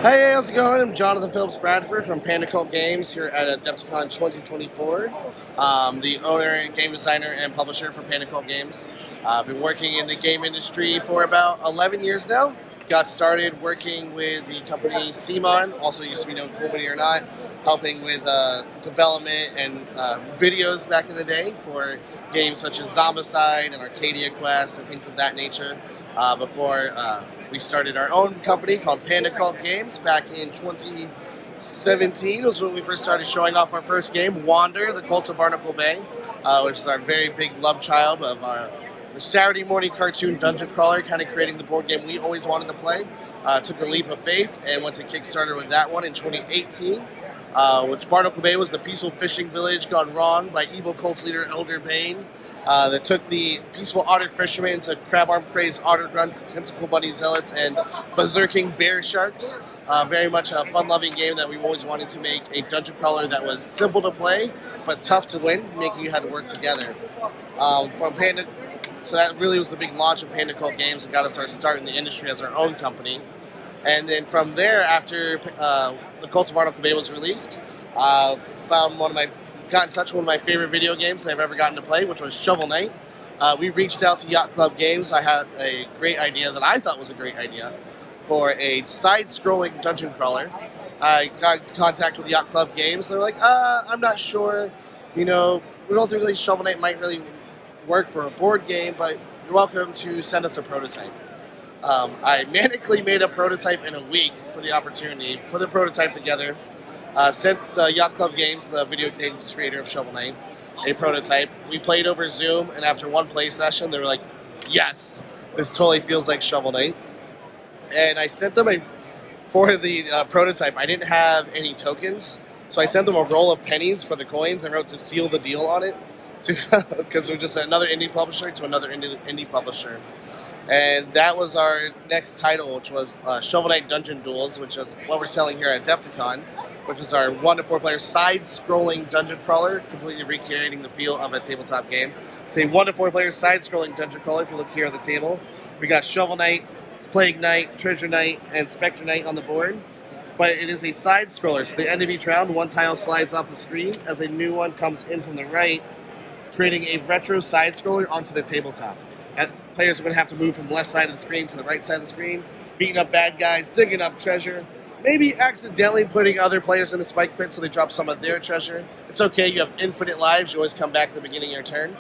Hey, how's it going? I'm Jonathan Phillips-Bradford from Panda Cult Games here at AdeptiCon 2024. The owner, game designer, and publisher for Panda Cult Games. I've been working in the game industry for about 11 years now. Got started working with the company Simon, also used to be known Cool Mini or Not, helping with development and videos back in the day for games such as Zombicide and Arcadia Quest and things of that nature. Before we started our own company called Panda Cult Games back in 2017 was when we first started showing off our first game, Wander, the Cult of Barnacle Bay, which is our very big love child of our Saturday morning cartoon dungeon crawler, kind of creating the board game we always wanted to play. Took a leap of faith and went to Kickstarter with that one in 2018. Which Barnacle Bay was the peaceful fishing village gone wrong by evil cult leader Elder Bane. That took the peaceful otter fishermen into crab-arm crazed otter grunts, tentacle bunny zealots, and berserking bear sharks. Very much a fun-loving game that we've always wanted to make a dungeon crawler that was simple to play but tough to win, making you had to work together. So that really was the big launch of Panda Cult Games and got us our start in the industry as our own company. And then from there, after the Cult of Barnacle Bay was released, got in touch with one of my favorite video games I've ever gotten to play, which was Shovel Knight. We reached out to Yacht Club Games. I had a great idea that I thought was a great idea for a side-scrolling dungeon crawler. I got in contact with Yacht Club Games. They're like, I'm not sure. We don't think really Shovel Knight might really work for a board game, but you're welcome to send us a prototype. I manically made a prototype in a week for the opportunity, put a prototype together, sent the Yacht Club Games, the video games creator of Shovel Knight, a prototype. We played over Zoom, and after one play session, they were like, yes, this totally feels like Shovel Knight. And I sent them for the prototype, I didn't have any tokens, so I sent them a roll of pennies for the coins and wrote to seal the deal on it, because we're just another indie publisher to another indie publisher. And that was our next title, which was Shovel Knight Dungeon Duels, which is what we're selling here at AdeptiCon, which is our 1 to 4 player side-scrolling dungeon crawler, completely recreating the feel of a tabletop game. It's a 1 to 4 player side-scrolling dungeon crawler. If you look here at the table, we got Shovel Knight, Plague Knight, Treasure Knight, and Spectre Knight on the board. But it is a side-scroller, so at the end of each round, one tile slides off the screen as a new one comes in from the right, creating a retro side-scroller onto the tabletop. Players are going to have to move from the left side of the screen to the right side of the screen, beating up bad guys, digging up treasure, maybe accidentally putting other players in a spike pit so they drop some of their treasure. It's okay, you have infinite lives, you always come back at the beginning of your turn.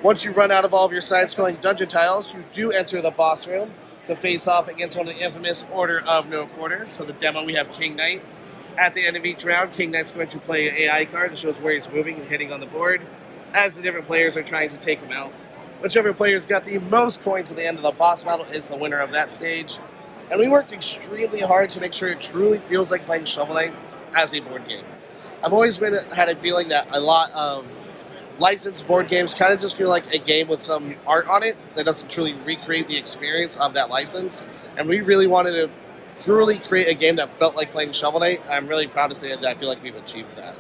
Once you run out of all of your side-scrolling dungeon tiles, you do enter the boss room to face off against one of the infamous Order of No Quarter. So the demo, we have King Knight. At the end of each round, King Knight's going to play an AI card that shows where he's moving and hitting on the board as the different players are trying to take him out. Whichever player's got the most coins at the end of the boss battle is the winner of that stage. And we worked extremely hard to make sure it truly feels like playing Shovel Knight as a board game. I've always had a feeling that a lot of licensed board games kind of just feel like a game with some art on it that doesn't truly recreate the experience of that license. And we really wanted to truly create a game that felt like playing Shovel Knight. I'm really proud to say that I feel like we've achieved that.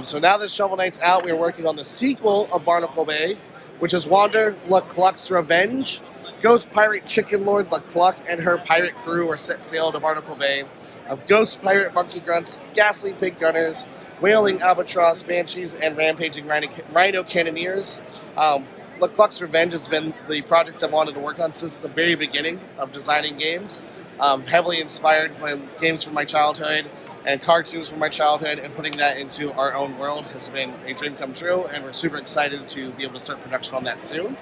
So now that Shovel Knight's out, we're working on the sequel of Barnacle Bay, which is Wander, LeCluck's Revenge. Ghost pirate chicken lord LeCluck and her pirate crew are set sail to Barnacle Bay of ghost pirate monkey grunts, ghastly pig gunners, wailing albatross banshees, and rampaging rhino cannoneers. LeCluck's Revenge has been the project I've wanted to work on since the very beginning of designing games. Heavily inspired by games from my childhood and cartoons from my childhood, and putting that into our own world has been a dream come true, and we're super excited to be able to start production on that soon,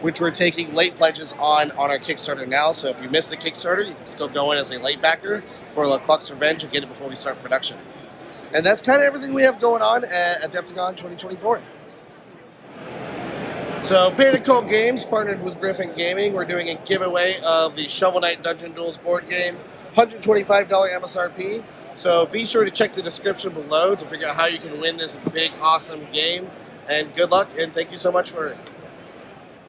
which we're taking late pledges on our Kickstarter now. So if you missed the Kickstarter, you can still go in as a late backer for LeCluck's Revenge and get it before we start production. And that's kind of everything we have going on at AdeptiCon 2024. So Panda Cult Games partnered with Griffin Gaming. We're doing a giveaway of the Shovel Knight Dungeon Duels board game, $125 MSRP. So be sure to check the description below to figure out how you can win this big, awesome game. And good luck, and thank you so much for